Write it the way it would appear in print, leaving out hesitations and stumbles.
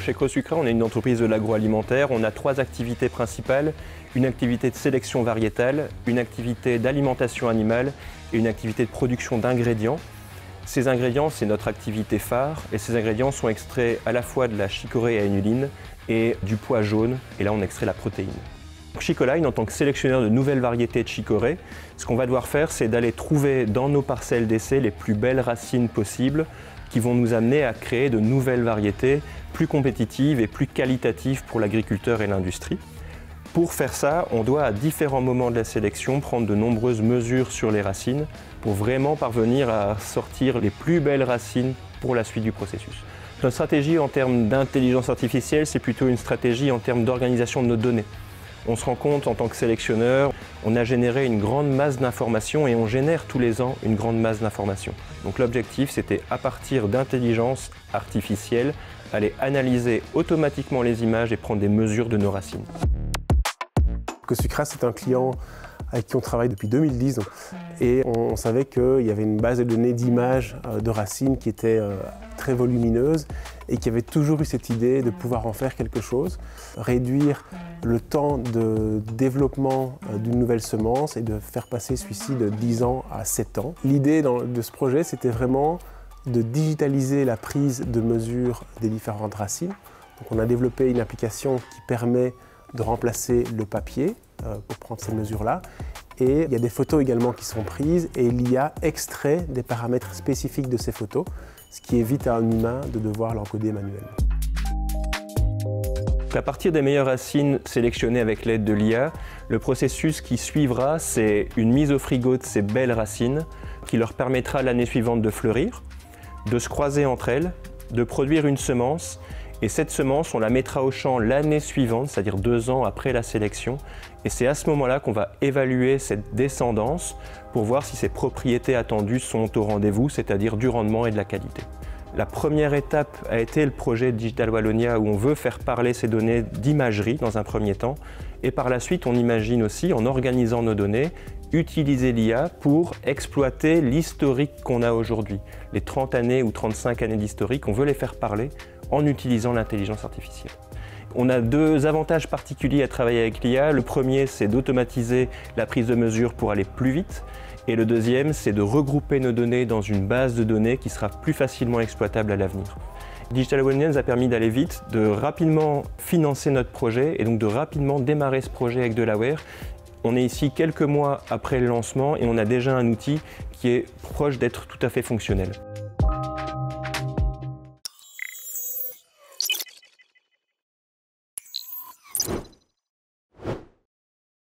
Chez Crosucra, on est une entreprise de l'agroalimentaire. On a 3 activités principales. Une activité de sélection variétale, une activité d'alimentation animale et une activité de production d'ingrédients. Ces ingrédients, c'est notre activité phare et ces ingrédients sont extraits à la fois de la chicorée à inuline et du pois jaune. Et là, on extrait la protéine. Chicoline, en tant que sélectionneur de nouvelles variétés de chicorée, ce qu'on va devoir faire, c'est d'aller trouver dans nos parcelles d'essai les plus belles racines possibles qui vont nous amener à créer de nouvelles variétés plus compétitives et plus qualitatives pour l'agriculteur et l'industrie. Pour faire ça, on doit à différents moments de la sélection prendre de nombreuses mesures sur les racines pour vraiment parvenir à sortir les plus belles racines pour la suite du processus. Notre stratégie en termes d'intelligence artificielle, c'est plutôt une stratégie en termes d'organisation de nos données. On se rend compte en tant que sélectionneur, on a généré une grande masse d'informations et on génère tous les ans une grande masse d'informations. Donc l'objectif, c'était à partir d'intelligence artificielle, aller analyser automatiquement les images et prendre des mesures de nos racines. Crosucra, c'est un client avec qui on travaille depuis 2010 et on savait qu'il y avait une base de données d'images de racines qui était très volumineuse et qui avait toujours eu cette idée de pouvoir en faire quelque chose, réduire le temps de développement d'une nouvelle semence et de faire passer celui-ci de 10 ans à 7 ans. L'idée de ce projet, c'était vraiment de digitaliser la prise de mesure des différentes racines. Donc on a développé une application qui permet de remplacer le papier pour prendre ces mesures-là. Et il y a des photos également qui sont prises et l'IA extrait des paramètres spécifiques de ces photos, ce qui évite à un humain de devoir l'encoder manuellement. À partir des meilleures racines sélectionnées avec l'aide de l'IA, le processus qui suivra, c'est une mise au frigo de ces belles racines qui leur permettra l'année suivante de fleurir, de se croiser entre elles, de produire une semence. Et cette semence, on la mettra au champ l'année suivante, c'est-à-dire 2 ans après la sélection. Et c'est à ce moment-là qu'on va évaluer cette descendance pour voir si ses propriétés attendues sont au rendez-vous, c'est-à-dire du rendement et de la qualité. La première étape a été le projet Digital Wallonia où on veut faire parler ces données d'imagerie dans un premier temps. Et par la suite, on imagine aussi, en organisant nos données, utiliser l'IA pour exploiter l'historique qu'on a aujourd'hui. Les 30 années ou 35 années d'historique, on veut les faire parler en utilisant l'intelligence artificielle. On a 2 avantages particuliers à travailler avec l'IA. Le premier, c'est d'automatiser la prise de mesure pour aller plus vite. Et le deuxième, c'est de regrouper nos données dans une base de données qui sera plus facilement exploitable à l'avenir. Digital Wallonia nous a permis d'aller vite, de rapidement financer notre projet et donc de rapidement démarrer ce projet avec Delaware. On est ici quelques mois après le lancement et on a déjà un outil qui est proche d'être tout à fait fonctionnel.